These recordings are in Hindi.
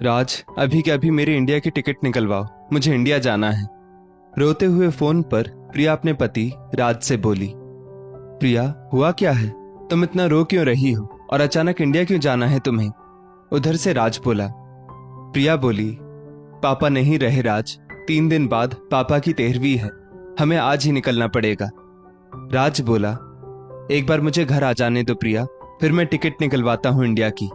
राज, अभी के अभी मेरी इंडिया की टिकट निकलवाओ, मुझे इंडिया जाना है। रोते हुए फोन पर प्रिया अपने पति राज से बोली। प्रिया, हुआ क्या है? तुम इतना रो क्यों रही हो और अचानक इंडिया क्यों जाना है तुम्हें? उधर से राज बोला। प्रिया बोली, पापा नहीं रहे राज, 3 दिन बाद पापा की 13वीं है, हमें आज ही निकलना पड़ेगा। राज बोला, एक बार मुझे घर आ जाने दो प्रिया, फिर मैं टिकट निकलवाता हूं इंडिया की।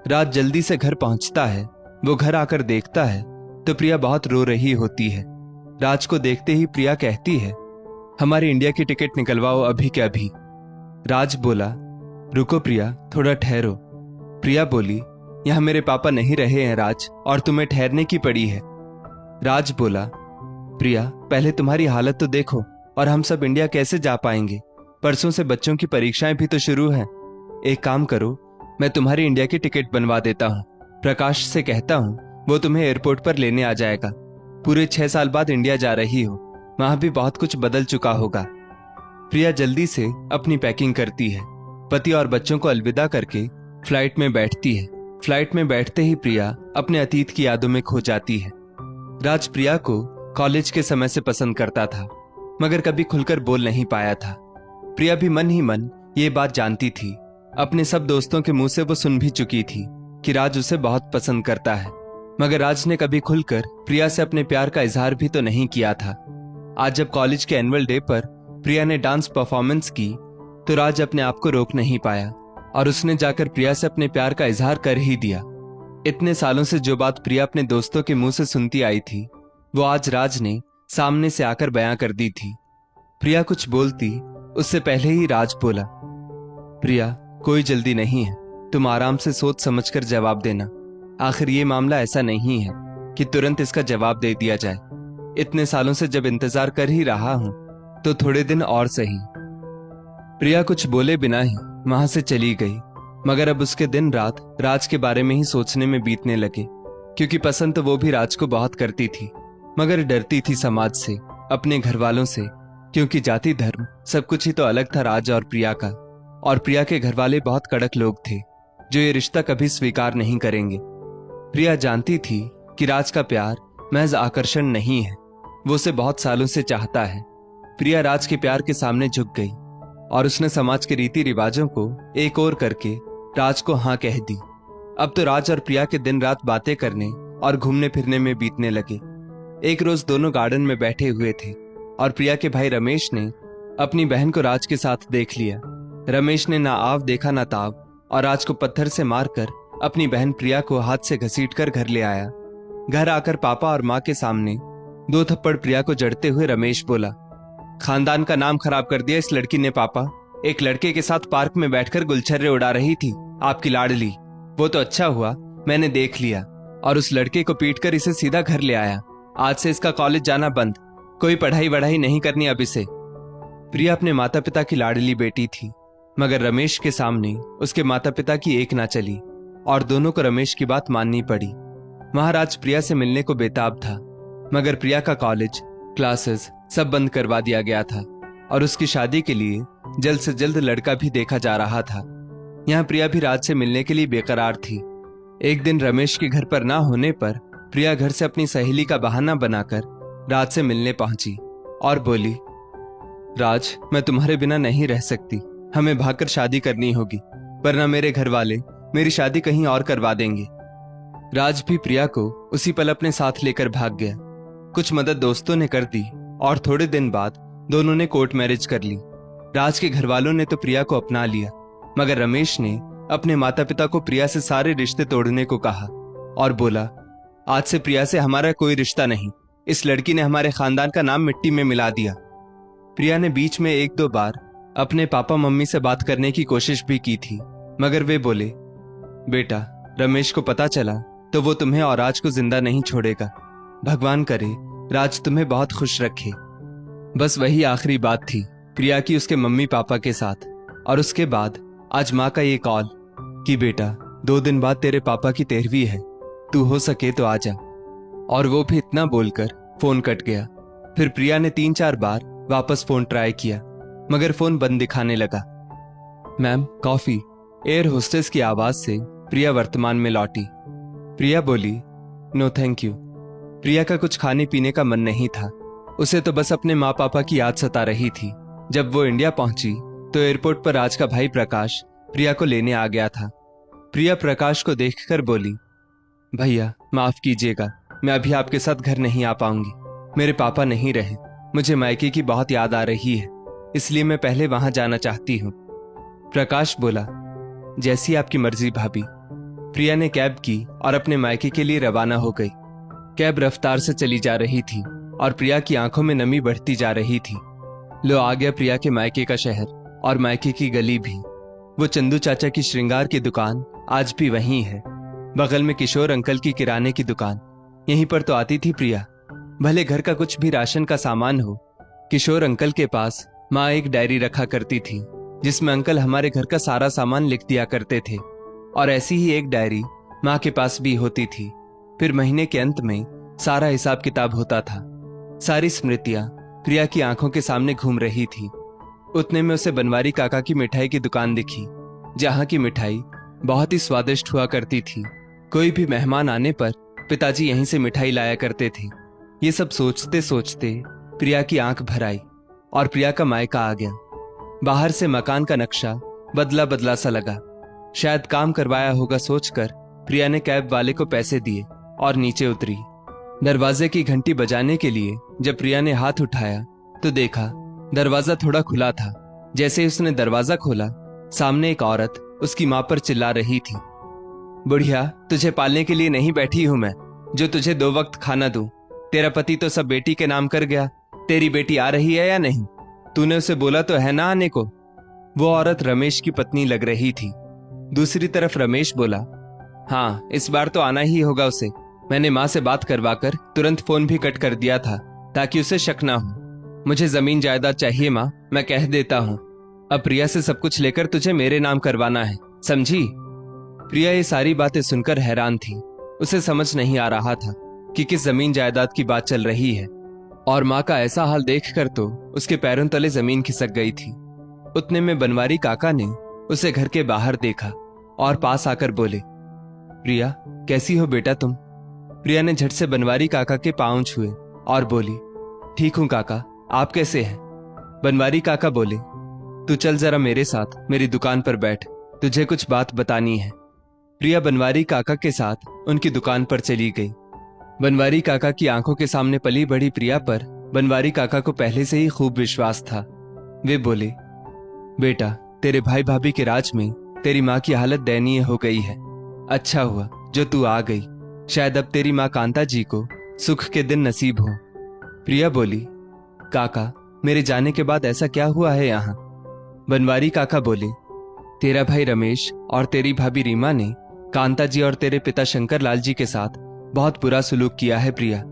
राज जल्दी से घर पहुंचता है। वो घर आकर देखता है तो प्रिया बहुत रो रही होती है। राज को देखते ही प्रिया कहती है, हमारी इंडिया की टिकट निकलवाओ अभी के अभी। राज बोला, रुको प्रिया, थोड़ा ठहरो। प्रिया बोली, यहां मेरे पापा नहीं रहे हैं राज, और तुम्हें ठहरने की पड़ी है। राज बोला, प्रिया पहले तुम्हारी हालत तो देखो, और हम सब इंडिया कैसे जा पाएंगे? परसों से बच्चों की परीक्षाएं भी तो शुरू हैं। एक काम करो, मैं तुम्हारी इंडिया की टिकट बनवा देता हूँ। प्रकाश से कहता हूँ, वो तुम्हें एयरपोर्ट पर लेने आ जाएगा। पूरे 6 साल बाद इंडिया जा रही हो, वहां भी बहुत कुछ बदल चुका होगा। प्रिया जल्दी से अपनी पैकिंग करती है। पति और बच्चों को अलविदा करके फ्लाइट में बैठती है। फ्लाइट में बैठते ही प्रिया अपने अतीत की यादों में खो जाती है। राज प्रिया को कॉलेज के समय से पसंद करता था, मगर कभी खुलकर बोल नहीं पाया था। प्रिया भी मन ही मन ये बात जानती थी। अपने सब दोस्तों के मुंह से वो सुन भी चुकी थी कि राज उसे बहुत पसंद करता है, मगर राज ने कभी खुलकर प्रिया से अपने प्यार का इजहार भी तो नहीं किया था। आज जब कॉलेज के एनुअल डे पर प्रिया ने डांस परफॉर्मेंस की तो राज अपने आप को रोक नहीं पाया और उसने जाकर प्रिया से अपने प्यार का इजहार कर ही दिया। इतने सालों से जो बात प्रिया अपने दोस्तों के मुंह से सुनती आई थी, वो आज राज ने सामने से आकर बयां कर दी थी। प्रिया कुछ बोलती उससे पहले ही राज बोला, प्रिया कोई जल्दी नहीं है, तुम आराम से सोच समझकर जवाब देना। आखिर ये मामला ऐसा नहीं है कि तुरंत इसका जवाब दे दिया जाए। इतने सालों से जब इंतजार कर ही रहा हूं तो थोड़े दिन और सही। प्रिया कुछ बोले बिना ही वहां से चली गई, मगर अब उसके दिन रात राज के बारे में ही सोचने में बीतने लगे, क्योंकि पसंद तो वो भी राज को बहुत करती थी, मगर डरती थी समाज से, अपने घर वालों से, क्योंकि जाति धर्म सब कुछ ही तो अलग था राज और प्रिया का। और प्रिया के घर वाले बहुत कड़क लोग थे जो ये रिश्ता कभी स्वीकार नहीं करेंगे। प्रिया जानती थी कि राज का प्यार महज आकर्षण नहीं है, वो उसे बहुत सालों से चाहता है। प्रिया राज के प्यार के सामने झुक गई और उसने समाज के रीति रिवाजों को एक ओर करके राज को हाँ कह दी। अब तो राज और प्रिया के दिन रात बातें करने और घूमने फिरने में बीतने लगे। एक रोज दोनों गार्डन में बैठे हुए थे और प्रिया के भाई रमेश ने अपनी बहन को राज के साथ देख लिया। रमेश ने ना आव देखा ना ताव और राज को पत्थर से मारकर अपनी बहन प्रिया को हाथ से घसीटकर घर ले आया। घर आकर पापा और माँ के सामने 2 थप्पड़ प्रिया को जड़ते हुए रमेश बोला, खानदान का नाम खराब कर दिया इस लड़की ने पापा। एक लड़के के साथ पार्क में बैठकर गुलछर्रे उड़ा रही थी आपकी लाडली। वो तो अच्छा हुआ मैंने देख लिया और उस लड़के को पीटकर इसे सीधा घर ले आया। आज से इसका कॉलेज जाना बंद, कोई पढ़ाई वढ़ाई नहीं करनी अब इसे। प्रिया अपने माता पिता की लाडली बेटी थी, मगर रमेश के सामने उसके माता पिता की एक ना चली और दोनों को रमेश की बात माननी पड़ी। महाराज प्रिया से मिलने को बेताब था, मगर प्रिया का कॉलेज क्लासेस सब बंद करवा दिया गया था और उसकी शादी के लिए जल्द से जल्द लड़का भी देखा जा रहा था। यहाँ प्रिया भी राज से मिलने के लिए बेकरार थी। एक दिन रमेश के घर पर ना होने पर प्रिया घर से अपनी सहेली का बहाना बनाकर राज से मिलने पहुंची और बोली, राज मैं तुम्हारे बिना नहीं रह सकती, हमें भागकर शादी करनी होगी, वरना मेरे घर वाले मेरी शादी कहीं और करवा देंगे। राज भी प्रिया को उसी पल अपने साथ लेकर भाग गया। कुछ मदद दोस्तों ने कर दी और थोड़े दिन बाद दोनों ने कोर्ट मैरिज कर ली। राज के घर वालों ने तो प्रिया को अपना लिया, मगर रमेश ने अपने माता पिता को प्रिया से सारे रिश्ते तोड़ने को कहा और बोला, आज से प्रिया से हमारा कोई रिश्ता नहीं, इस लड़की ने हमारे खानदान का नाम मिट्टी में मिला दिया। प्रिया ने बीच में 1-2 बार अपने पापा मम्मी से बात करने की कोशिश भी की थी, मगर वे बोले, बेटा रमेश को पता चला तो वो तुम्हें और राज को जिंदा नहीं छोड़ेगा। भगवान करे राज तुम्हें बहुत खुश रखे। बस वही आखिरी बात थी प्रिया की उसके मम्मी पापा के साथ। और उसके बाद आज माँ का ये कॉल कि बेटा 2 दिन बाद तेरे पापा की 13वीं है, तू हो सके तो आ जा। और वो भी इतना बोलकर फोन कट गया। फिर प्रिया ने 3-4 बार वापस फोन ट्राई किया, मगर फोन बंद दिखाने लगा। मैम कॉफी, एयर होस्टेस की आवाज से प्रिया वर्तमान में लौटी। प्रिया बोली, नो थैंक यू। प्रिया का कुछ खाने पीने का मन नहीं था। उसे तो बस अपने माँ पापा की याद सता रही थी। जब वो इंडिया पहुंची तो एयरपोर्ट पर राज का भाई प्रकाश प्रिया को लेने आ गया था। प्रिया प्रकाश को देखकर बोली, भैया माफ कीजिएगा, मैं अभी आपके साथ घर नहीं आ पाऊंगी। मेरे पापा नहीं रहे, मुझे मायके की बहुत याद आ रही है, इसलिए मैं पहले वहां जाना चाहती हूँ। प्रकाश बोला, जैसी आपकी मर्जी भाभी। प्रिया ने कैब की और अपने मायके के लिए रवाना हो गई। कैब रफ्तार से चली जा रही थी और प्रिया की आंखों में नमी बढ़ती जा रही थी। लो आ गया प्रिया के मायके का शहर और मायके की गली भी। वो चंदू चाचा की श्रृंगार की दुकान आज भी वहीं है। बगल में किशोर अंकल की किराने की दुकान। यहीं पर तो आती थी प्रिया, भले घर का कुछ भी राशन का सामान हो। किशोर अंकल के पास माँ एक डायरी रखा करती थी जिसमें अंकल हमारे घर का सारा सामान लिख दिया करते थे, और ऐसी ही एक डायरी माँ के पास भी होती थी। फिर महीने के अंत में सारा हिसाब किताब होता था। सारी स्मृतियां प्रिया की आंखों के सामने घूम रही थी। उतने में उसे बनवारी काका की मिठाई की दुकान दिखी, जहां की मिठाई बहुत ही स्वादिष्ट हुआ करती थी। कोई भी मेहमान आने पर पिताजी यहीं से मिठाई लाया करते थे। ये सब सोचते सोचते प्रिया की आंख भर आई और प्रिया का मायका आ गया। बाहर से मकान का नक्शा बदला बदला सा लगा। शायद काम करवाया होगा सोचकर प्रिया ने कैब वाले को पैसे दिए और नीचे उतरी। दरवाजे की घंटी बजाने के लिए जब प्रिया ने हाथ उठाया तो देखा दरवाजा थोड़ा खुला था। जैसे ही उसने दरवाजा खोला, सामने एक औरत उसकी मां पर चिल्ला रही थी, बुढ़िया तुझे पालने के लिए नहीं बैठी हूं मैं, जो तुझे 2 वक्त खाना दूं। तेरा पति तो सब बेटी के नाम कर गया। तेरी बेटी आ रही है या नहीं? तूने उसे बोला तो है ना आने को? वो औरत रमेश की पत्नी लग रही थी। दूसरी तरफ रमेश बोला, हाँ इस बार तो आना ही होगा उसे। मैंने माँ से बात करवाकर तुरंत फोन भी कट कर दिया था ताकि उसे शक ना हो। मुझे जमीन जायदाद चाहिए माँ, मैं कह देता हूँ। अब प्रिया से सब कुछ लेकर तुझे मेरे नाम करवाना है, समझी? प्रिया ये सारी बातें सुनकर हैरान थी। उसे समझ नहीं आ रहा था कि किस जमीन जायदाद की बात चल रही है, और माँ का ऐसा हाल देखकर तो उसके पैरों तले जमीन खिसक गई थी। उतने में बनवारी काका ने उसे घर के बाहर देखा और पास आकर बोले, प्रिया कैसी हो बेटा तुम? प्रिया ने झट से बनवारी काका के पांव छुए और बोली, ठीक हूं काका, आप कैसे हैं? बनवारी काका बोले, तू चल जरा मेरे साथ मेरी दुकान पर बैठ, तुझे कुछ बात बतानी है। प्रिया बनवारी काका के साथ उनकी दुकान पर चली गई। बनवारी काका की आंखों के सामने पली बड़ी प्रिया पर बनवारी काका को पहले से ही खूब विश्वास था। वे बोले, बेटा तेरे भाई भाभी के राज में तेरी माँ की हालत दयनीय हो गई है। अच्छा हुआ जो तू आ गई, शायद अब तेरी माँ कांता जी को सुख के दिन नसीब हो। प्रिया बोली, काका मेरे जाने के बाद ऐसा क्या हुआ है यहाँ? बनवारी काका बोले, तेरा भाई रमेश और तेरी भाभी रीमा ने कांता जी और तेरे पिता शंकर लाल जी के साथ बहुत बुरा सुलूक किया है प्रिया।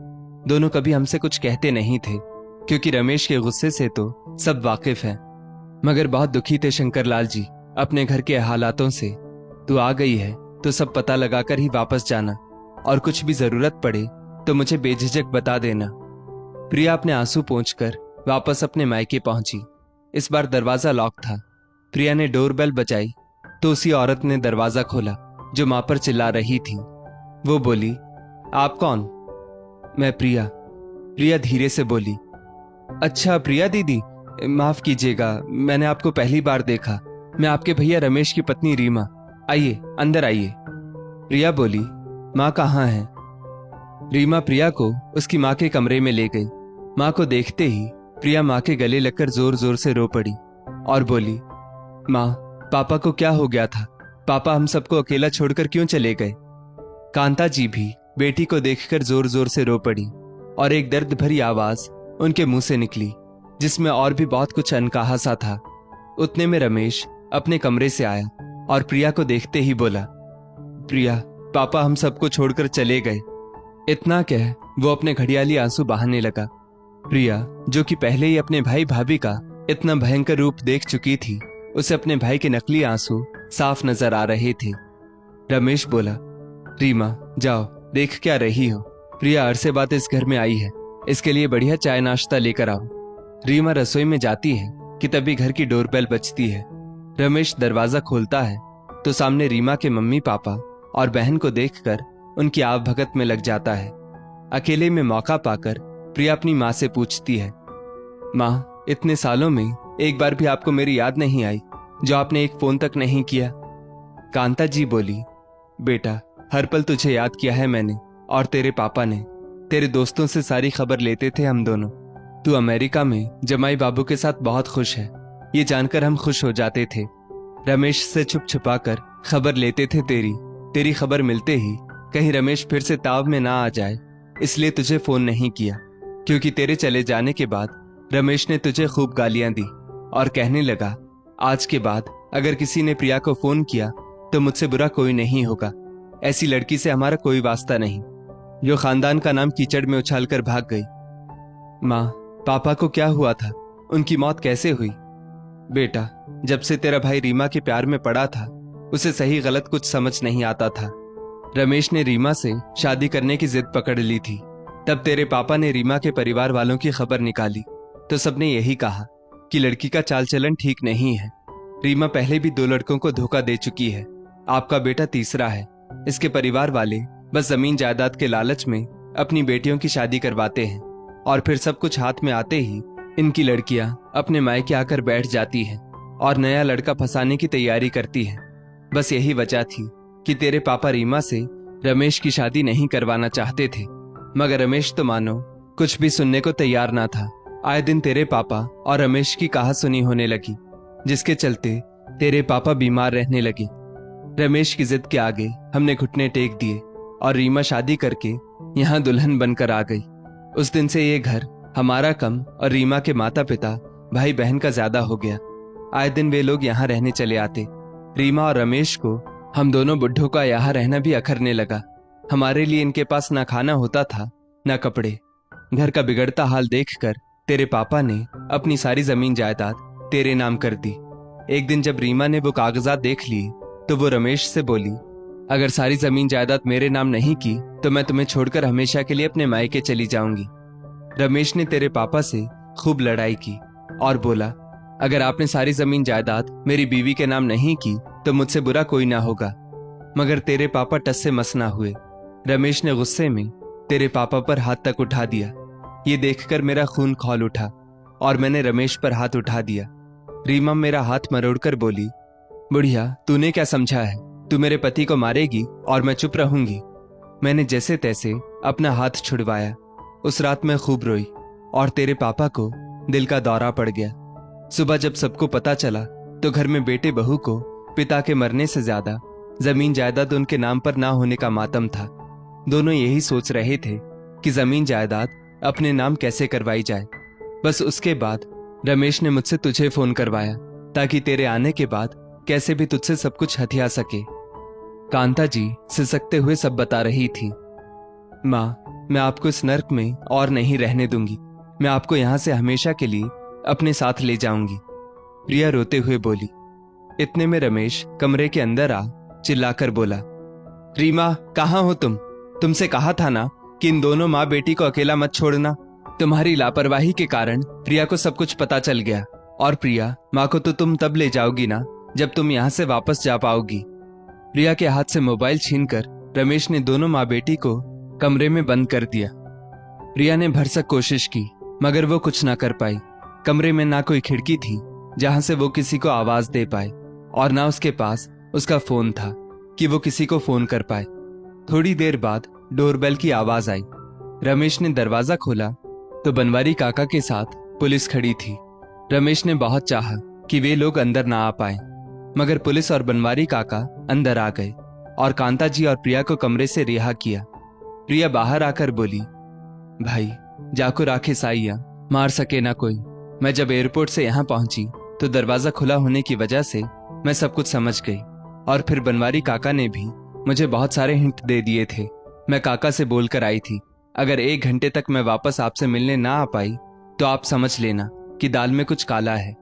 दोनों कभी हमसे कुछ कहते नहीं थे, क्योंकि रमेश के गुस्से से तो सब वाकिफ हैं, मगर बहुत दुखी थे शंकर लाल जी अपने घर के हालातों से। तू आ गई है तो सब पता लगाकर ही वापस जाना, और कुछ भी जरूरत पड़े तो मुझे बेझिझक बता देना। प्रिया अपने आंसू पोंछकर वापस अपने मायके पहुंची। इस बार दरवाजा लॉक था। प्रिया ने डोरबेल बजाई तो उसी औरत ने दरवाजा खोला जो मां पर चिल्ला रही थी। वो बोली, आप कौन? मैं प्रिया। प्रिया धीरे से बोली, अच्छा प्रिया दीदी, माफ कीजिएगा, मैंने आपको पहली बार देखा। मैं आपके भैया रमेश की पत्नी रीमा। आइए अंदर आइए। प्रिया बोली, माँ कहाँ है? रीमा प्रिया को उसकी माँ के कमरे में ले गई। माँ को देखते ही प्रिया माँ के गले लगकर जोर जोर से रो पड़ी और बोली, माँ पापा को क्या हो गया था? पापा हम सबको अकेला छोड़कर क्यों चले गए? कांता जी भी बेटी को देखकर जोर जोर से रो पड़ी और एक दर्द भरी आवाज उनके मुंह से निकली, जिसमें और भी बहुत कुछ अनकहा सा था। उतने में रमेश अपने कमरे से आया और प्रिया को देखते ही बोला, प्रिया पापा हम सबको छोड़कर चले गए। इतना कह वो अपने घड़ियाली आंसू बहाने लगा। प्रिया जो कि पहले ही अपने भाई भाभी का इतना भयंकर रूप देख चुकी थी, उसे अपने भाई के नकली आंसू साफ नजर आ रहे थे। रमेश बोला, रीमा जाओ देख क्या रही हो? प्रिया अरसे बाद इस घर में आई है, इसके लिए बढ़िया चाय नाश्ता लेकर आओ। रीमा रसोई में जाती है कि तभी घर की डोरबेल बजती है। रमेश दरवाजा खोलता है तो सामने रीमा के मम्मी पापा और बहन को देखकर उनकी आवभगत में लग जाता है। अकेले में मौका पाकर प्रिया अपनी माँ से पूछती है, माँ, इतने सालों में एक बार भी आपको मेरी याद नहीं आई, जो आपने एक फोन तक नहीं किया। कांता जी बोली, बेटा, हर पल तुझे याद किया है मैंने और तेरे पापा ने। तेरे दोस्तों से सारी खबर लेते थे हम दोनों। तू अमेरिका में जमाई बाबू के साथ बहुत खुश है, ये जानकर हम खुश हो जाते थे। रमेश से छुप छुपा कर खबर लेते थे तेरी खबर मिलते ही कहीं रमेश फिर से ताव में ना आ जाए, इसलिए तुझे फोन नहीं किया। क्योंकि तेरे चले जाने के बाद रमेश ने तुझे खूब गालियां दी और कहने लगा, आज के बाद अगर किसी ने प्रिया को फोन किया तो मुझसे बुरा कोई नहीं होगा। ऐसी लड़की से हमारा कोई वास्ता नहीं, जो खानदान का नाम कीचड़ में उछालकर भाग गई। माँ, पापा को क्या हुआ था? उनकी मौत कैसे हुई? बेटा, जब से तेरा भाई रीमा के प्यार में पड़ा था, उसे सही गलत कुछ समझ नहीं आता था। रमेश ने रीमा से शादी करने की जिद पकड़ ली थी। तब तेरे पापा ने रीमा के परिवार वालों की खबर निकाली तो सबने यही कहा कि लड़की का चाल चलन ठीक नहीं है। रीमा पहले भी 2 लड़कों को धोखा दे चुकी है, आपका बेटा तीसरा है। इसके परिवार वाले बस जमीन जायदाद के लालच में अपनी बेटियों की शादी करवाते हैं और फिर सब कुछ हाथ में आते ही इनकी लड़कियां अपने मायके आकर बैठ जाती हैं और नया लड़का फंसाने की तैयारी करती हैं। बस यही वजह थी कि तेरे पापा रीमा से रमेश की शादी नहीं करवाना चाहते थे, मगर रमेश तो मानो कुछ भी सुनने को तैयार ना था। आए दिन तेरे पापा और रमेश की कहासुनी होने लगी, जिसके चलते तेरे पापा बीमार रहने लगे। रमेश की जिद के आगे हमने घुटने टेक दिए और रीमा शादी करके यहाँ दुल्हन बनकर आ गई। उस दिन से ये घर हमारा कम और रीमा के माता पिता भाई बहन का ज्यादा हो गया। आए दिन वे लोग यहाँ रहने चले आते। रीमा और रमेश को हम दोनों बुढ़ों का यहाँ रहना भी अखरने लगा। हमारे लिए इनके पास ना खाना होता था ना कपड़े। घर का बिगड़ता हाल देखकर तेरे पापा ने अपनी सारी जमीन जायदाद तेरे नाम कर दी। एक दिन जब रीमा ने वो कागजात देख लिए तो वो रमेश से बोली, अगर सारी जमीन जायदाद मेरे नाम नहीं की तो मैं तुम्हें छोड़कर हमेशा के लिए अपने मायके चली जाऊंगी। रमेश ने तेरे पापा से खूब लड़ाई की और बोला, अगर आपने सारी जमीन जायदाद मेरी बीवी के नाम नहीं की तो मुझसे बुरा कोई ना होगा। मगर तेरे पापा टस से मस ना हुए। रमेश ने गुस्से में तेरे पापा पर हाथ तक उठा दिया। ये देखकर मेरा खून खौल उठा और मैंने रमेश पर हाथ उठा दिया। रीमा मेरा हाथ मरोड़कर बोली, बुढ़िया, तूने क्या समझा है? तू मेरे पति को मारेगी और मैं चुप रहूंगी? मैंने जैसे तैसे अपना हाथ छुड़वाया। उस रात मैं खूब रोई और तेरे पापा को दिल का दौरा पड़ गया। सुबह जब सबको पता चला तो घर में बेटे बहू को पिता के मरने से ज्यादा जमीन जायदाद उनके नाम पर ना होने का मातम था। दोनों यही सोच रहे थे कि जमीन जायदाद अपने नाम कैसे करवाई जाए। बस उसके बाद रमेश ने मुझसे तुझे फोन करवाया ताकि तेरे आने के बाद कैसे भी तुझसे सब कुछ हथिया सके। कांता जी सिसकते हुए सब बता रही थी। माँ, मैं आपको इस नर्क में और नहीं रहने दूंगी। मैं आपको यहाँ से हमेशा के लिए अपने साथ ले जाऊंगी। प्रिया रोते हुए बोली। इतने में रमेश कमरे के अंदर आ चिल्लाकर बोला, रीमा, कहाँ हो तुम? तुमसे कहा था ना कि इन दोनों माँ बेटी को अकेला मत छोड़ना। तुम्हारी लापरवाही के कारण प्रिया को सब कुछ पता चल गया और प्रिया माँ को तो तुम तब ले जाओगी ना जब तुम यहाँ से वापस जा पाओगी। प्रिया के हाथ से मोबाइल छीनकर रमेश ने दोनों माँ बेटी को कमरे में बंद कर दिया। प्रिया ने भरसक कोशिश की मगर वो कुछ ना कर पाई। कमरे में ना कोई खिड़की थी जहां से वो किसी को आवाज दे पाए और ना उसके पास उसका फोन था कि वो किसी को फोन कर पाए। थोड़ी देर बाद डोरबेल की आवाज आई। रमेश ने दरवाजा खोला तो बनवारी काका के साथ पुलिस खड़ी थी। रमेश ने बहुत चाहा कि वे लोग अंदर ना आ पाए, मगर पुलिस और बनवारी काका अंदर आ गए और कांता जी और प्रिया को कमरे से रिहा किया। प्रिया बाहर आकर बोली, भाई, जाको राखे साइया, मार सके ना कोई। मैं जब एयरपोर्ट से यहाँ पहुंची तो दरवाजा खुला होने की वजह से मैं सब कुछ समझ गई और फिर बनवारी काका ने भी मुझे बहुत सारे हिंट दे दिए थे। मैं काका से बोलकर आई थी, अगर 1 घंटे तक मैं वापस आपसे मिलने ना आ पाई तो आप समझ लेना कि दाल में कुछ काला है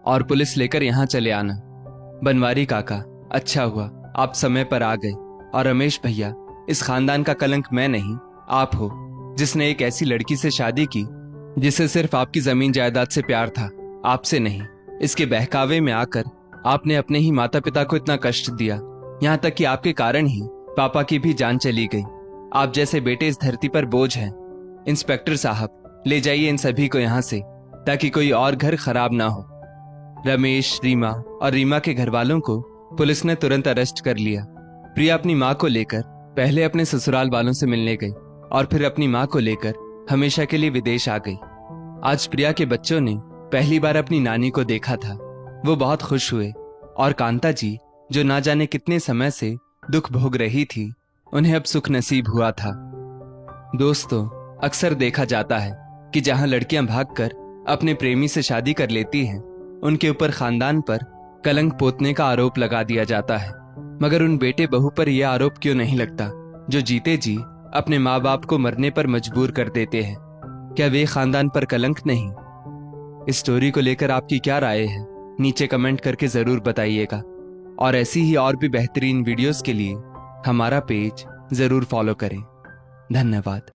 और पुलिस लेकर यहाँ चले आना। बनवारी काका, अच्छा हुआ आप समय पर आ गए। और रमेश भैया, इस खानदान का कलंक मैं नहीं, आप हो, जिसने एक ऐसी लड़की से शादी की जिसे सिर्फ आपकी जमीन जायदाद से प्यार था, आपसे नहीं। इसके बहकावे में आकर आपने अपने ही माता पिता को इतना कष्ट दिया, यहाँ तक कि आपके कारण ही पापा की भी जान चली गई। आप जैसे बेटे इस धरती पर बोझ हैं। इंस्पेक्टर साहब, ले जाइए इन सभी को यहाँ से, ताकि कोई और घर खराब ना हो। रमेश, रीमा और रीमा के घर वालों को पुलिस ने तुरंत अरेस्ट कर लिया। प्रिया अपनी माँ को लेकर पहले अपने ससुराल वालों से मिलने गई और फिर अपनी माँ को लेकर हमेशा के लिए विदेश आ गई। आज प्रिया के बच्चों ने पहली बार अपनी नानी को देखा था। वो बहुत खुश हुए और कांता जी, जो ना जाने कितने समय से दुख भोग रही थी, उन्हें अब सुख नसीब हुआ था। दोस्तों, अक्सर देखा जाता है कि जहां लड़कियां भागकर अपने प्रेमी से शादी कर लेती हैं, उनके ऊपर खानदान पर कलंक पोतने का आरोप लगा दिया जाता है। मगर उन बेटे बहू पर यह आरोप क्यों नहीं लगता जो जीते जी अपने माँ बाप को मरने पर मजबूर कर देते हैं? क्या वे खानदान पर कलंक नहीं? इस स्टोरी को लेकर आपकी क्या राय है? नीचे कमेंट करके जरूर बताइएगा। और ऐसी ही और भी बेहतरीन वीडियोस के लिए हमारा पेज जरूर फॉलो करें। धन्यवाद।